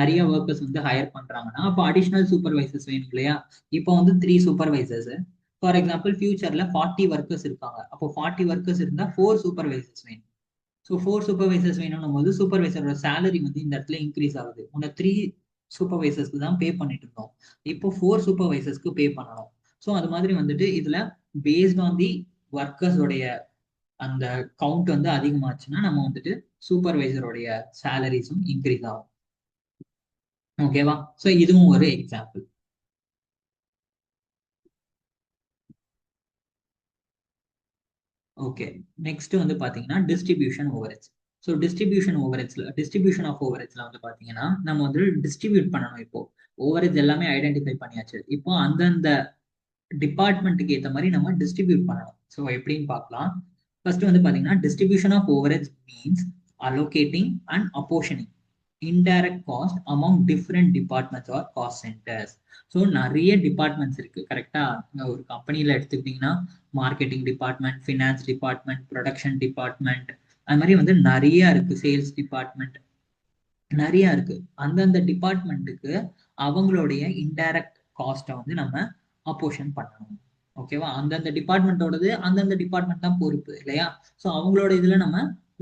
நிறைய ஒர்க்கர்ஸ் வந்து ஹையர் பண்றாங்கன்னா அப்போ அடிஷனல் சூப்பர்வைசர்ஸ் வேணும் இல்லையா? இப்போ வந்து 3 சூப்பர்வைசர்ஸ். ஃபார் எக்ஸாம்பிள் ஃபியூச்சர்ல 40 ஒர்க்கர்ஸ் இருக்காங்க. அப்போ 40 ஒர்க்கர்ஸ் இருந்தா 4 சூப்பர்வைசர்ஸ் வேணும். ஸோ 4 சூப்பர்வைசர்ஸ் வேணும் போது சூப்பர்வைசரோட சேலரி வந்து இந்த இடத்துல இன்க்ரீஸ் ஆகுது. முன்ன 3 சூப்பர்வைசர்ஸ்க்கு தான் பே பண்ணிட்டு இருந்தோம், இப்போ 4 சூப்பர்வைசர்ஸ்க்கு பே பண்ணணும். ஸோ அது மாதிரி வந்துட்டு இதுல பேஸ்ட் ஆன் தி ஒர்க்கர்ஸோடைய அந்த கவுண்ட் வந்து அதிகமாச்சுன்னா நம்ம வந்துட்டு சூப்பர்வைசருடைய சேலரிஸும் இன்க்ரீஸ் ஆகும். ஓகேவா? ஸோ இதுவும் ஒரு எக்ஸாம்பிள். ஓகே, நெக்ஸ்ட் வந்து பாத்தீங்கன்னா distribution overheads. So distribution of ஓவர்ஹெட்ஸ்ல வந்து பாத்தீங்கன்னா நம்ம வந்து டிஸ்ட்ரிபியூட் பண்ணணும். இப்போ ஓவர்ஹெட்ஸ் எல்லாமே ஐடென்டிஃபை பண்ணியாச்சு. இப்போ அந்தந்த டிபார்ட்மெண்ட்டுக்கு ஏற்ற மாதிரி நம்ம டிஸ்ட்ரிபியூட் பண்ணணும். ஸோ எப்படின்னு பார்க்கலாம். ஃபர்ஸ்ட் வந்து பாத்தீங்கன்னா distribution of overheads means allocating and apportioning indirect cost among different departments or cost centres. So நிறைய டிபார்ட்மெண்ட்ஸ் இருக்கு. கரெக்டா? ஒரு கம்பெனில எடுத்துக்கிட்டீங்கன்னா marketing department, finance department, production department, அது மாதிரி வந்து நிறைய இருக்கு. சேல்ஸ் டிபார்ட்மெண்ட் நிறைய இருக்கு. அந்தந்த டிபார்ட்மெண்ட்டுக்கு அவங்களுடைய இன்டைரக்ட் காஸ்ட்டை வந்து நம்ம அப்போர்ஷன் பண்ணணும். ஓகேவா? அந்தந்த டிபார்ட்மெண்ட்டோடது அந்தந்த டிபார்ட்மெண்ட் தான் பொறுப்பு இல்லையா? ஸோ அவங்களோட இதுல நம்ம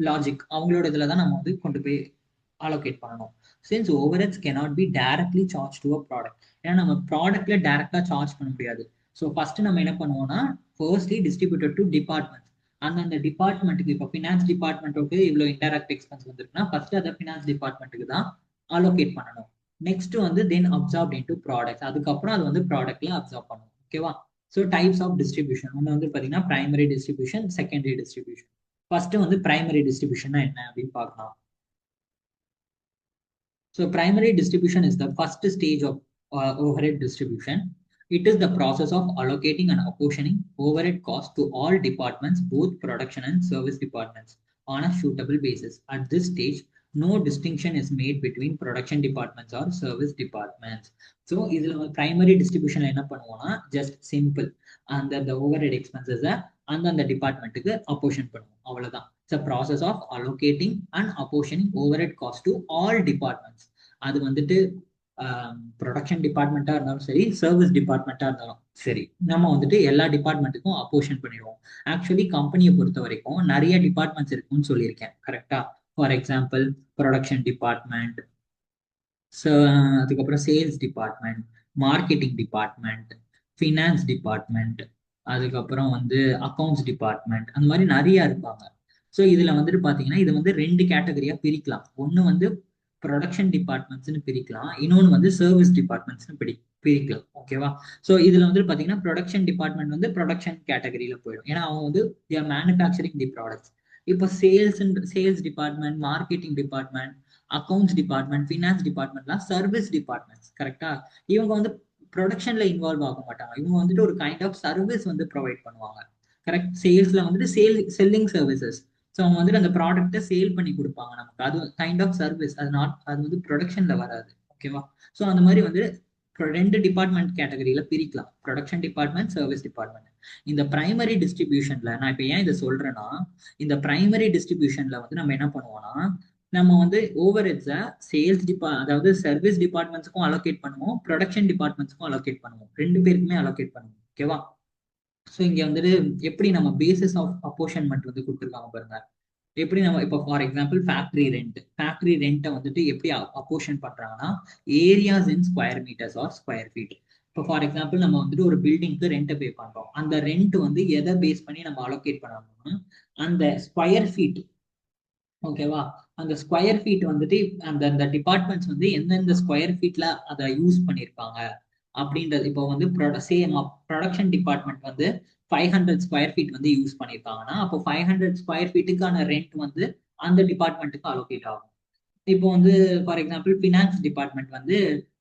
லாஜிக் அவங்களோட இதுல தான் நம்ம வந்து கொண்டு போய் அலோகேட் பண்ணணும். Since overheads cannot be directly charge to a product. ஏன்னா நம்ம ப்ராடக்ட்ல டைரக்டா சார்ஜ் பண்ண முடியாது. ஸோ ஃபர்ஸ்ட் நம்ம என்ன பண்ணுவோம்னா ஃபர்ஸ்ட்லி டிஸ்ட்ரிபியூட்டட் டு டிபார்ட்மெண்ட். அந்தந்த டிபார்ட்மெண்ட்டுக்கு இப்போ ஃபினான்ஸ் டிபார்ட்மெண்ட்டுக்கு இவ்வளோ இன்டைரக்ட் எக்ஸ்பென்ஸ் வந்துருக்குன்னா ஃபர்ஸ்ட் அதை ஃபினான்ஸ் டிபார்ட்மெண்ட்டுக்கு தான் அலோகேட் பண்ணணும். நெக்ஸ்ட் வந்து தென் அப்சார்ப் இன்டு ப்ராடக்ட். அதுக்கப்புறம் அது வந்து ப்ராடக்ட்ல அப்சார்ப் பண்ணணும். ஓகேவா? ஸோ டைப்ஸ் ஆஃப் டிஸ்ட்ரிபியூஷன் ஒன்று வந்து பார்த்தீங்கன்னா primary distribution, secondary distribution. First வந்து பிரைமரி டிஸ்ட்ரிபியூஷன் என்ன அப்படின்னு பார்க்கலாம். So primary distribution is the first stage of overhead distribution. It is the process of allocating and apportioning overhead costs to all departments, both production and service departments, on a suitable basis. At this stage, no distinction is made between production departments or service departments. So, இதில் primary distribution என்ன பண்ணுவோம்னா just simple அந்த overhead expenses அந்தந்த டிபார்ட்மெண்ட்டுக்கு அப்போர்ஷன் பண்ணுவோம். அவ்வளவுதான். It's a process of allocating and apportioning overhead cost to all departments. அது வந்துட்டு ப்ரொடக்ஷன் டிபார்ட்மெண்ட்டாக இருந்தாலும் சரி, சர்வீஸ் டிபார்ட்மெண்ட்டாக இருந்தாலும் சரி, நம்ம வந்துட்டு எல்லா டிபார்ட்மெண்ட்டுக்கும் அப்போஷன் பண்ணிடுவோம். ஆக்சுவலி கம்பெனியை பொறுத்த வரைக்கும் நிறைய டிபார்ட்மெண்ட்ஸ் இருக்குன்னு சொல்லியிருக்கேன் கரெக்டா. ஃபார் எக்ஸாம்பிள் ப்ரொடக்ஷன் டிபார்ட்மெண்ட், அதுக்கப்புறம் sales department, marketing department, finance department, அதுக்கப்புறம் வந்து அக்கௌண்ட்ஸ் டிபார்ட்மெண்ட், அந்த மாதிரி நிறைய இருப்பாங்க. ஸோ இதுல வந்துட்டு பாத்தீங்கன்னா இது வந்து ரெண்டு கேட்டகரியா பிரிக்கலாம். ஒன்னு வந்து ப்ரொடக்ஷன் டிபார்ட்மெண்ட்ஸ்னு பிரிக்கலாம், இன்னொன்று வந்து சர்வீஸ் டிபார்ட்மெண்ட்ஸ்னு பிரிக்கலாம். ஓகேவா. ஸோ இதுல வந்து பாத்தீங்கன்னா ப்ரொடக்ஷன் டிபார்ட்மெண்ட் வந்து ப்ரொடக்ஷன் கேட்டகரியில போயிடும். ஏன்னா அவங்க வந்து மேனுஃபேக்சரிங் தி ப்ராடக்ட்ஸ். இப்போ sales department, marketing department, accounts department, finance டிபார்ட்மெண்ட்லாம் சர்வீஸ் டிபார்ட்மெண்ட்ஸ் கரெக்டா. இவங்க வந்து ப்ரொடக்ஷன்ல இன்வால்வ் ஆக மாட்டாங்க. இவங்க வந்துட்டு ஒரு கைண்ட் ஆஃப் சர்வீஸ் வந்து ப்ரொவைட் பண்ணுவாங்க. கரெக்ட். சேல்ஸ்ல வந்துட்டு செல்லிங் சர்வீசஸ். ஸோ அவங்க வந்துட்டு அந்த ப்ராடக்ட்டை சேல் பண்ணி கொடுப்பாங்க நமக்கு. அது கைண்ட் ஆஃப் சர்வீஸ். அது வந்து ப்ரொடக்ஷன்ல வராது. ஓகேவா. ஸோ அந்த மாதிரி வந்து ரெண்டு டிபார்ட்மெண்ட் கேட்டகரியில பிரிக்கலாம், ப்ரொடக்ஷன் டிபார்ட்மெண்ட், சர்வீஸ் டிபார்ட்மெண்ட். இந்த பிரைமரி டிஸ்ட்ரிபியூஷன்ல நான் இப்போ ஏன் இதை சொல்றேன்னா, இந்த பிரைமரி டிஸ்ட்ரிபியூஷன்ல வந்து நம்ம என்ன பண்ணுவோம்னா, நம்ம வந்து ஓவர் ஹெட்ஸை அதாவது சர்வீஸ் டிபார்ட்மெண்ட்ஸ்க்கும் அலோகேட் பண்ணுவோம், ப்ரொடக்ஷன் டிபார்ட்மெண்ட்ஸ்க்கும் அலோகேட் பண்ணுவோம், ரெண்டு பேருக்குமே அலோகேட் பண்ணுவோம். ஓகேவா. ஸோ இங்க வந்துட்டு எப்படி நம்ம பேசிஸ் ஆஃப் அப்போஷன்மெண்ட் வந்து கொடுத்துருக்காங்க பாருங்க. எப்படி நம்ம இப்போ ஃபார் எக்ஸாம்பிள் ஃபேக்டரி ரெண்ட்டை வந்துட்டு எப்படி அப்போஷன் பண்றாங்கன்னா, areas in square metres or square feet. இப்போ ஃபார் எக்ஸாம்பிள் நம்ம வந்துட்டு ஒரு பில்டிங்க்கு ரெண்ட் பே பண்றோம். அந்த ரெண்ட் வந்து எதை பேஸ் பண்ணி நம்ம அலோகேட் பண்ணணும்னா, அந்த ஸ்கொயர் ஃபீட். ஓகேவா. அந்த ஸ்கொயர் ஃபீட் வந்துட்டு அந்த டிபார்ட்மெண்ட்ஸ் வந்து எந்தெந்த ஸ்கொயர் ஃபீட்ல அதை யூஸ் பண்ணியிருக்காங்க அப்படின்றது. இப்போ வந்து ப்ரொடக்ஷன் டிபார்ட்மெண்ட் வந்து 500 ஸ்கொயர் ஃபீட் வந்து யூஸ் பண்ணியிருக்காங்கன்னா, அப்போ 500 ஸ்கொயர் ஃபீட்டுக்கான ரெண்ட் வந்து அந்த டிபார்ட்மெண்ட்டுக்கு அலோகேட் ஆகும். இப்போ வந்து ஃபார் எக்ஸாம்பிள் ஃபினான்ஸ் டிபார்ட்மெண்ட் வந்து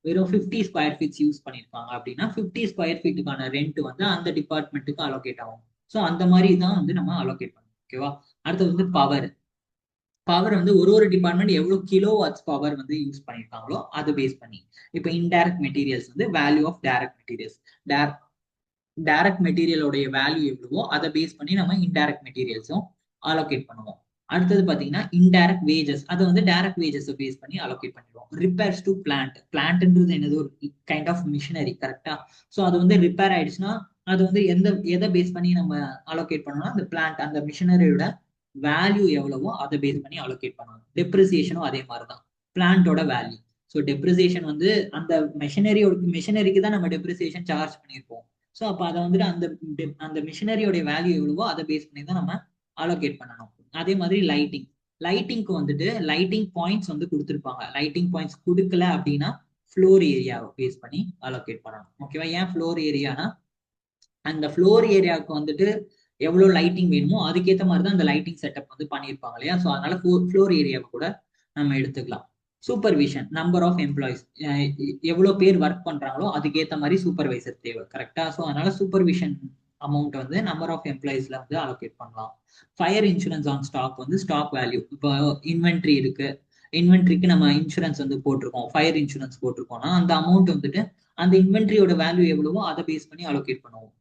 வெறும் 50 ஸ்கொயர் ஃபீட்ஸ் யூஸ் பண்ணியிருக்காங்க அப்படின்னா, 50 ஸ்கொயர் ஃபீட்டுக்கான ரெண்ட் வந்து அந்த டிபார்ட்மெண்ட்டுக்கு அலோகேட் ஆகும். ஸோ அந்த மாதிரி தான் வந்து நம்ம அலோகேட் பண்ணணும். ஓகேவா. அடுத்து வந்து பவர் வந்து ஒரு டிபார்ட்மெண்ட் எவ்வளவு கிலோ வாட்ஸ் பவர் வந்து யூஸ் பண்ணியிருக்காங்களோ அது பேஸ் பண்ணி. இப்போ இன்டைரக்ட் மெட்டீரியல்ஸ் வந்து value of direct materials. Direct மெட்டீரியலோடைய வேல்யூ எவ்வளவோ அதை பேஸ் பண்ணி நம்ம இன்டைரக்ட் மெட்டீரியல்ஸும் அலோகேட் பண்ணுவோம். அடுத்தது பாத்தீங்கன்னா இன்டைரக்ட் வேஜஸ், அதை வந்து டைரக்ட் வேஜஸ் பேஸ் பண்ணி அலோகேட் பண்ணிடுவோம். ரிப்பேர்ஸ் டு பிளான்ட்ன்றது என்னது, ஒரு கைண்ட் ஆஃப் மிஷினரி கரெக்டா. ஸோ அது வந்து ரிப்பேர் ஆயிடுச்சுன்னா அது வந்து எதை பேஸ் பண்ணி நம்ம அலோகேட் பண்ணோம்னா, அந்த பிளான்ட் அந்த மிஷினரியோட வேல்யூ எவ்வளவோ அதை பேஸ் பண்ணி அலோகேட் பண்ணுவாங்க. டெப்ரிசியேஷனும் அதே மாதிரி தான், பிளான்ட்டோட வேல்யூ. ஸோ டெப்ரிசியேஷன் வந்து அந்த மிஷினரிக்கு தான் நம்ம டெப்ரிசியேஷன் சார்ஜ் பண்ணியிருப்போம். ஸோ அப்போ அதை வந்துட்டு அந்த மிஷினரியோட வேல்யூ எவ்வளவோ அதை பேஸ் பண்ணி தான் நம்ம அலோகேட் பண்ணணும். அதே மாதிரி லைட்டிங்க்கு வந்துட்டு லைட்டிங் பாயிண்ட்ஸ் வந்து கொடுத்துருப்பாங்க. லைட்டிங் பாயிண்ட்ஸ் கொடுக்கல அப்படின்னா ஃப்ளோர் ஏரியாவை பேஸ் பண்ணி அலோகேட் பண்ணணும். ஓகேவா. ஏன் ஃப்ளோர் ஏரியானா, அந்த ஃப்ளோர் ஏரியாவுக்கு வந்துட்டு எவ்வளவு லைட்டிங் வேணுமோ அதுக்கேற்ற மாதிரி தான் அந்த லைட்டிங் செட்டப் வந்து பண்ணியிருப்பாங்க இல்லையா. ஸோ அதனால ஃப்ளோர் ஏரியாவை கூட நம்ம எடுத்துக்கலாம். சூப்பர்விஷன், நம்பர் ஆஃப் எம்ப்ளாயிஸ், எவ்வளோ பேர் ஒர்க் பண்றாங்களோ அதுக்கேற்ற மாதிரி சூப்பர்வைசர் தேவை கரெக்டா. ஸோ அதனால சூப்பர்விஷன் அமௌண்ட் வந்து நம்பர் ஆஃப் எம்ப்ளாயிஸ்ல வந்து அலோகேட் பண்ணலாம். ஃபயர் இன்சூரன்ஸ் ஆன் ஸ்டாக் வந்து ஸ்டாக் வேல்யூ. இப்போ இன்வென்ட்ரி இருக்கு, இன்வென்ட்ரிக்கு நம்ம இன்சூரன்ஸ் வந்து போட்டிருக்கோம், ஃபயர் இன்சூரன்ஸ் போட்டிருக்கோம்னா அந்த அமௌண்ட் வந்துட்டு அந்த இன்வென்ட்ரியோட வேல்யூ எவ்வளவோ அதை பேஸ் பண்ணி அலோகேட் பண்ணுவோம்.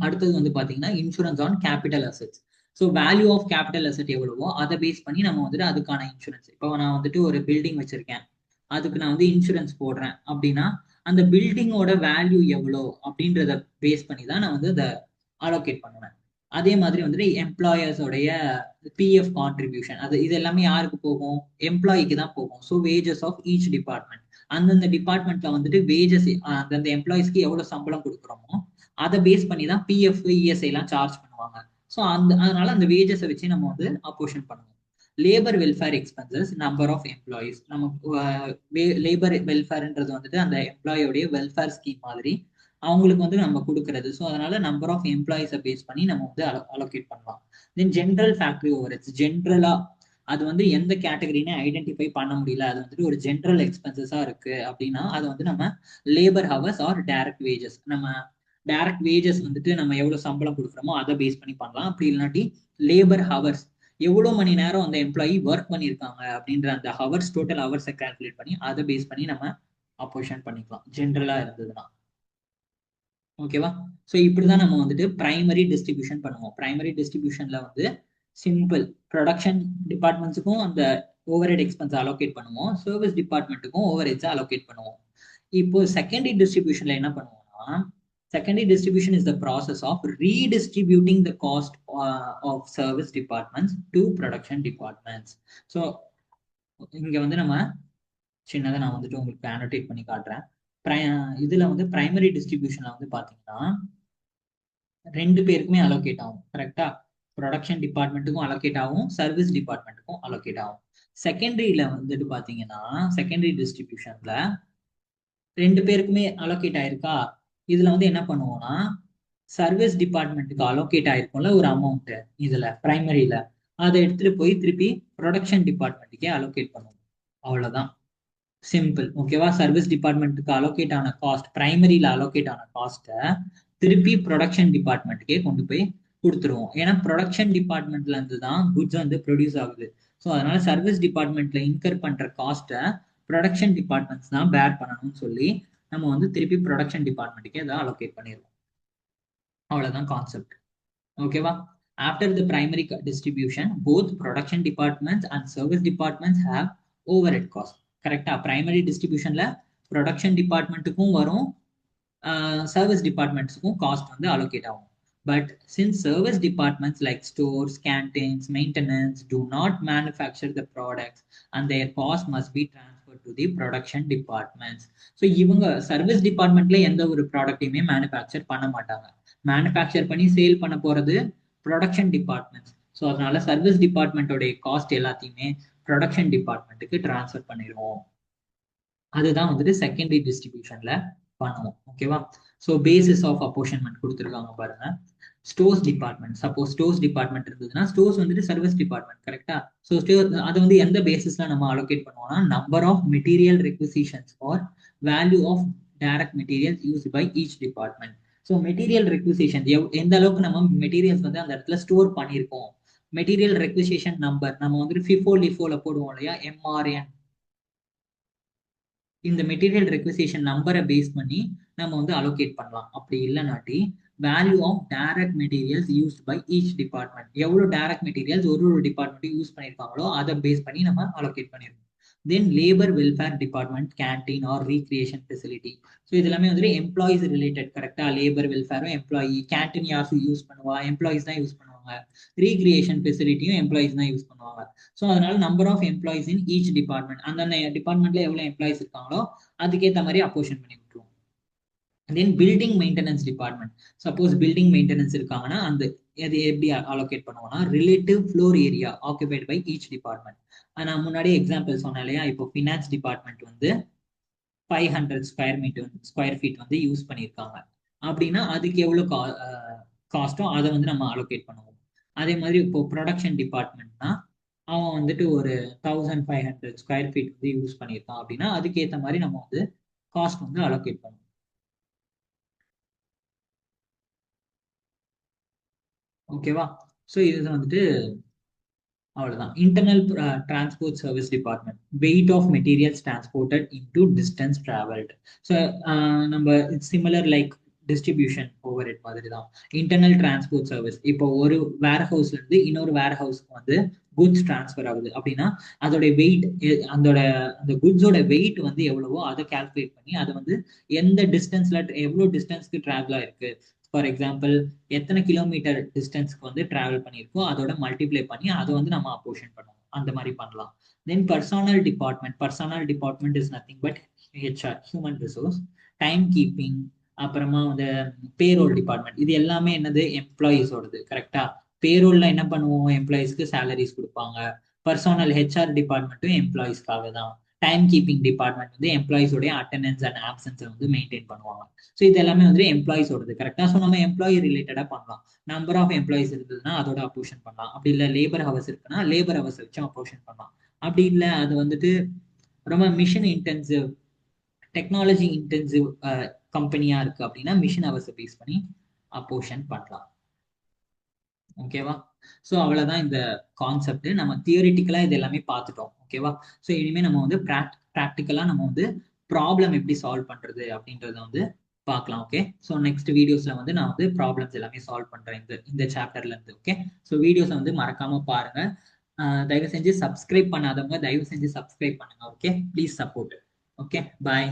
அடுத்தது வந்து பாத்தீங்கன்னா insurance on capital assets. So value of capital asset எவ்வளவோ அதை பேஸ் பண்ணி நம்ம வந்துட்டு அதுக்கான இன்சூரன்ஸ். இப்போ நான் வந்துட்டு ஒரு பில்டிங் வச்சிருக்கேன், அதுக்கு நான் வந்து இன்சூரன்ஸ் போடுறேன் அப்படின்னா அந்த பில்டிங்கோட வேல்யூ எவ்வளோ அப்படின்றத பேஸ் பண்ணி தான் நான் வந்து அதை அலோகேட் பண்ணுவேன். அதே மாதிரி வந்துட்டு எம்ப்ளாயர்ஸோடைய பிஎஃப் கான்ட்ரிபியூஷன், இது எல்லாமே யாருக்கு போகும், எம்ப்ளாய்க்கு தான் போகும். So wages of each department, அந்தந்த டிபார்ட்மெண்ட்ல வந்துட்டு வேஜஸ் அந்தந்த எம்ப்ளாயிஸ்க்கு எவ்வளவு சம்பளம் கொடுக்குறோமோ அதை பேஸ் பண்ணி தான் பிஎஃப் இஎஸ்ஐ எல்லாம் சார்ஜ் பண்ணுவாங்க. ஸோ அதனால அந்த வேஜஸை வச்சு நம்ம வந்து அப்போஷன் பண்ணுவோம். Labour welfare expenses, number of employees. நம்ம லேபர் வெல்ஃபேர்ன்றது வந்துட்டு அந்த எம்ப்ளாயோடைய வெல்ஃபேர் ஸ்கீம் மாதிரி அவங்களுக்கு வந்து நம்ம கொடுக்கறது. ஸோ அதனால நம்பர் ஆஃப் எம்ப்ளாயிஸை பேஸ் பண்ணி நம்ம வந்து அலோகேட் பண்ணலாம். தென் ஜென்ரல் ஃபேக்டரி ஓவர்ஹெட்ஸ், ஜென்ரலா அது வந்து எந்த கேட்டகரின்னு ஐடென்டிஃபை பண்ண முடியல, அது வந்துட்டு ஒரு ஜென்ரல் எக்ஸ்பென்சஸா இருக்கு அப்படின்னா அது வந்து நம்ம labour hours or direct wages, நம்ம டைரக்ட் வேஜஸ் வந்துட்டு நம்ம எவ்வளவு சம்பளம் கொடுக்குறோமோ அதை பேஸ் பண்ணி பண்ணலாம். அப்படி இல்லாட்டி லேபர் ஹவர்ஸ், எவ்வளவு மணி நேரம் அந்த எம்ப்ளாயி ஒர்க் பண்ணியிருக்காங்க அப்படின்ற அந்த ஹவர்ஸ், டோட்டல் ஹவர்ஸை கால்குலேட் பண்ணி அதை பேஸ் பண்ணி நம்ம அப்போஷன் பண்ணிக்கலாம் ஜென்ரலா இருந்ததுன்னா. ஓகேவா. ஸோ இப்படிதான் நம்ம வந்துட்டு பிரைமரி டிஸ்ட்ரிபியூஷன் பண்ணுவோம். பிரைமரி டிஸ்ட்ரிபியூஷன்ல வந்து சிம்பிள் ப்ரொடக்ஷன் டிபார்ட்மெண்ட்ஸுக்கும் அந்த ஓவர் ஹெட் எக்ஸ்பென்ஸ் அலோகேட் பண்ணுவோம், சர்வீஸ் டிபார்ட்மெண்ட்டுக்கும் ஓவர் ஹெட்ஸ் அலோகேட் பண்ணுவோம். இப்போ செகண்டரி டிஸ்ட்ரிபியூஷன்ல என்ன பண்ணுவோம்னா, secondary distribution is the process of redistributing the cost of service departments to production departments. So இங்க வந்து நம்ம சின்னதாக நான் வந்துட்டு உங்களுக்கு அனோட்டேட் பண்ணி காட்டுறேன். இதுல வந்து பிரைமரி டிஸ்ட்ரிபியூஷன்ல வந்து பாத்தீங்கன்னா ரெண்டு பேருக்குமே அலோகேட் ஆகும். கரெக்டா? ப்ரொடக்ஷன் டிபார்ட்மெண்ட்டுக்கும் அலோகேட் ஆகும், சர்வீஸ் டிபார்ட்மெண்ட்டுக்கும் அலோகேட் ஆகும். செகண்டரியில வந்துட்டு பாத்தீங்கன்னா செகண்டரி டிஸ்ட்ரிபியூஷன்ல ரெண்டு பேருக்குமே அலோகேட் ஆயிருக்கா. இதுல வந்து என்ன பண்ணுவோம்னா, சர்வீஸ் டிபார்ட்மெண்ட்டுக்கு அலோகேட் ஆயிருக்கும்ல ஒரு அமௌண்ட், இதுல பிரைமரியில அதை எடுத்துட்டு போய் திருப்பி ப்ரொடக்ஷன் டிபார்ட்மெண்ட்டுக்கே அலோகேட் பண்ணுவோம். அவ்வளவுதான், சிம்பிள். ஓகேவா? சர்வீஸ் டிபார்ட்மெண்ட்டுக்கு அலோகேட் ஆன காஸ்ட், பிரைமரியில அலோகேட் ஆன காஸ்ட்டை திருப்பி ப்ரொடக்ஷன் டிபார்ட்மெண்ட்டுக்கே கொண்டு போய் கொடுத்துருவோம். ஏன்னா ப்ரொடக்ஷன் டிபார்ட்மெண்ட்ல இருந்து தான் குட்ஸ் வந்து ப்ரொடியூஸ் ஆகுது. ஸோ அதனால சர்வீஸ் டிபார்ட்மெண்ட்ல இன்கர் பண்ற காஸ்ட்டை ப்ரொடக்ஷன் டிபார்ட்மெண்ட்ஸ் தான் பேர் பண்ணணும்னு சொல்லி நம்ம வந்து திருப்பி ப்ரொடக்ஷன் டிபார்ட்மெண்ட்டுக்கே அதை அலோகேட் பண்ணிடுவோம். அவ்வளவுதான் கான்செப்ட். ஓகேவா? After the primary distribution, both production departments and service departments have overhead cost. கரெக்டா? பிரைமரி டிஸ்ட்ரிபியூஷன்ல ப்ரொடக்ஷன் டிபார்ட்மெண்ட்டுக்கும் வரும், சர்வீஸ் டிபார்ட்மெண்ட்ஸுக்கும் காஸ்ட் வந்து அலோகேட் ஆகும். But since service departments like stores, canteens, maintenance do not manufacture the products and their cost must be transferred to the production departments. So இவங்க service டிபார்ட்மெண்ட்ல எந்த ஒரு ப்ராடக்டையுமே manufacture பண்ண மாட்டாங்க. Manufacture பண்ணி சேல் பண்ண போறது ப்ரொடக்ஷன் டிபார்ட்மெண்ட்ஸ். ஸோ அதனால சர்வீஸ் டிபார்ட்மெண்ட்டோடைய காஸ்ட் எல்லாத்தையுமே ப்ரொடக்ஷன் டிபார்ட்மெண்ட்டுக்கு டிரான்ஸ்ஃபர் பண்ணிடுவோம். அதுதான் வந்துட்டு செகண்டரி டிஸ்ட்ரிபியூஷன்ல பண்ணுவோம். ஓகேவா? ஸோ பேசிஸ் ஆஃப் அப்போர்ஷன்மெண்ட் கொடுத்துருக்காங்க பாருங்க. Stores department, suppose stores department இருந்ததுன்னா ஸ்டோர்ஸ் வந்துட்டு சர்வீஸ் டிபார்ட்மெண்ட். கரெக்டா? ஸோ அது வந்து எந்த பேசிஸ்ல நம்ம அலோகேட் பண்ணுவோம்னா, number of material requisitions or value of direct materials used by each department. So material requisition எந்த அளவுக்கு நம்ம மெட்டீரியல்ஸ் வந்து அந்த இடத்துல ஸ்டோர் பண்ணியிருக்கோம், மெட்டீரியல் ரெக்விசிஷன் நம்பர் நம்ம வந்துட்டு ஃபிஃபோ லிஃபோல போடுவோம் இல்லையா, எம்ஆர்என். இந்த மெட்டீரியல் ரெக்விசிஷன் நம்பரை பேஸ் பண்ணி நம்ம வந்து அலோகேட் பண்ணலாம். அப்படி இல்லைனாட்டி value of direct materials used by each department, எவ்வளவு டைரக்ட் மெட்டீரியல்ஸ் ஒரு டிபார்ட்மெண்ட் யூஸ் பண்ணியிருக்காங்களோ அதை பேஸ் பண்ணி நம்ம அலோகேட் பண்ணிருக்கோம். Then labour welfare department, canteen or recreation facility. So இது எல்லாமே வந்துட்டு எம்ப்ளாயிஸ் ரிலேட்டட். கரெக்டா? லேபர் வெல்ஃபேரும் எம்ப்ளாயி, கேன்டீன் யாரும் யூஸ் பண்ணுவா, எம்ப்ளாயிஸ் தான் யூஸ் பண்ணுவாங்க. ரீக்ரியேஷன் ஃபெசிலிட்டியும் எம்ப்ளாயிஸ் தான் யூஸ் பண்ணுவாங்க. ஸோ அதனால number of employees in each department, அந்த டிபார்ட்மெண்ட்ல எவ்வளவு எம்ப்ளாயிஸ் இருக்காங்களோ அதுக்கேற்ற மாதிரி அப்போர்ஷன் பண்ணி விட்டுருவோம். Then building maintenance department, suppose building maintenance இருக்காங்கன்னா அந்த அது எப்படி அலோகேட் பண்ணுவோம்னா, relative floor area occupied by each department. நான் முன்னாடி எக்ஸாம்பிள் சொன்னேன் இல்லையா, இப்போ ஃபினான்ஸ் டிபார்ட்மெண்ட் வந்து 500 ஸ்கொயர் ஃபீட் வந்து யூஸ் பண்ணியிருக்காங்க அப்படின்னா அதுக்கு எவ்வளவு காஸ்ட்டோ அதை வந்து நம்ம அலோகேட் பண்ணுவோம். அதே மாதிரி இப்போ ப்ரொடக்ஷன் டிபார்ட்மெண்ட்னா அவன் வந்துட்டு ஒரு 1500 ஸ்கொயர் ஃபீட் வந்து யூஸ் பண்ணியிருக்கான் அப்படின்னா அதுக்கேற்ற மாதிரி நம்ம வந்து காஸ்ட் வந்து அலோகேட் பண்ணுவோம். ஓகேவா? ஸோ இது வந்துட்டு அவ்வளவுதான். Internal transport service department, weight of materials transported into distance travelled. So நம்ம similar like distribution overhead மாதிரி தான். இன்டர்னல் டிரான்ஸ்போர்ட் சர்வீஸ், இப்போ ஒரு வேர் ஹவுஸ்ல இருந்து இன்னொரு வேர் ஹவுஸ்க்கு வந்து குட்ஸ் டிரான்ஸ்ஃபர் ஆகுது அப்படின்னா அதோட வெயிட், அந்த குட்ஸோட வெயிட் வந்து எவ்வளவோ அதை கால்குலேட் பண்ணி அதை வந்து எந்த டிஸ்டன்ஸ்ல எவ்வளவு டிஸ்டன்ஸ்க்கு டிராவல் ஆயிருக்கு, ஃபார் எக்ஸாம்பிள் எத்தனை கிலோமீட்டர் டிஸ்டன்ஸ்க்கு வந்து டிராவல் பண்ணியிருக்கோம் அதோட மல்டிப்ளை பண்ணி அதை வந்து நம்ம அப்போர்ஷன் பண்ணுவோம். அந்த மாதிரி பண்ணலாம். தென் personal department is nothing but HR, human resource, time keeping, அப்புறமா வந்து பேரோல் டிபார்ட்மெண்ட். இது எல்லாமே என்னது, எம்ப்ளாயிஸோடது. கரெக்டா? பேரோல்ல என்ன பண்ணுவோம், எம்ப்ளாயிஸ்க்கு சேலரிஸ் கொடுப்பாங்க. பர்சனல் ஹெச்ஆர் டிபார்ட்மெண்ட்டும் எம்ப்ளாயிஸ்க்காக தான். டைம் கீப்பிங் டிபார்ட்மெண்ட் வந்து எம்ப்ளாயிஸோடைய அட்டெண்டன்ஸ் அண்ட் ஆப்சன்ஸை வந்து மெயின்டைன் பண்ணுவாங்க. ஸோ இது எல்லாமே வந்து எம்ப்ளாயிஸோடது. கரெக்டா? ஸோ நம்ம எம்ப்ளாயி ரிலேட்டடா பண்ணலாம். நம்பர் ஆஃப் எம்ப்ளாயிஸ் இருந்ததுன்னா அதோட அப்போர்ஷன் பண்ணலாம். அப்படி இல்லை லேபர் ஹவர்ஸ் இருக்குன்னா லேபர் ஹவர்ஸ் வச்சு அப்போர்ஷன் பண்ணலாம். அப்படி இல்லை அது வந்துட்டு ரொம்ப மிஷின் இன்டென்சிவ், டெக்னாலஜி இன்டென்சிவ் கம்பெனியா இருக்கு அப்படின்னா மிஷின் ஹவர்ஸை பேஸ் பண்ணி அப்போர்ஷன் பண்ணலாம். ஓகேவா? ஸோ அவ்வளவுதான் இந்த கான்செப்ட். நம்ம தியரிட்டிக்கலா இது எல்லாமே பார்த்துட்டோம். ஓகேவா? ஸோ இனிமே நம்ம வந்து ப்ராக்டிக்கலா நம்ம வந்து ப்ராப்ளம் எப்படி சால்வ் பண்றது அப்படின்றத வந்து பார்க்கலாம். ஓகே? ஸோ நெக்ஸ்ட் வீடியோஸ்ல வந்து நான் வந்து ப்ராப்ளம்ஸ் எல்லாமே சால்வ் பண்றேன் இந்த சாப்டர்ல இருந்து. ஓகே? ஸோ வீடியோஸை வந்து மறக்காம பாருங்க. தயவு செஞ்சு சப்ஸ்கிரைப் பண்ணாதவங்க தயவு செஞ்சு சப்ஸ்கிரைப் பண்ணுங்க. Okay, please support. Okay, bye.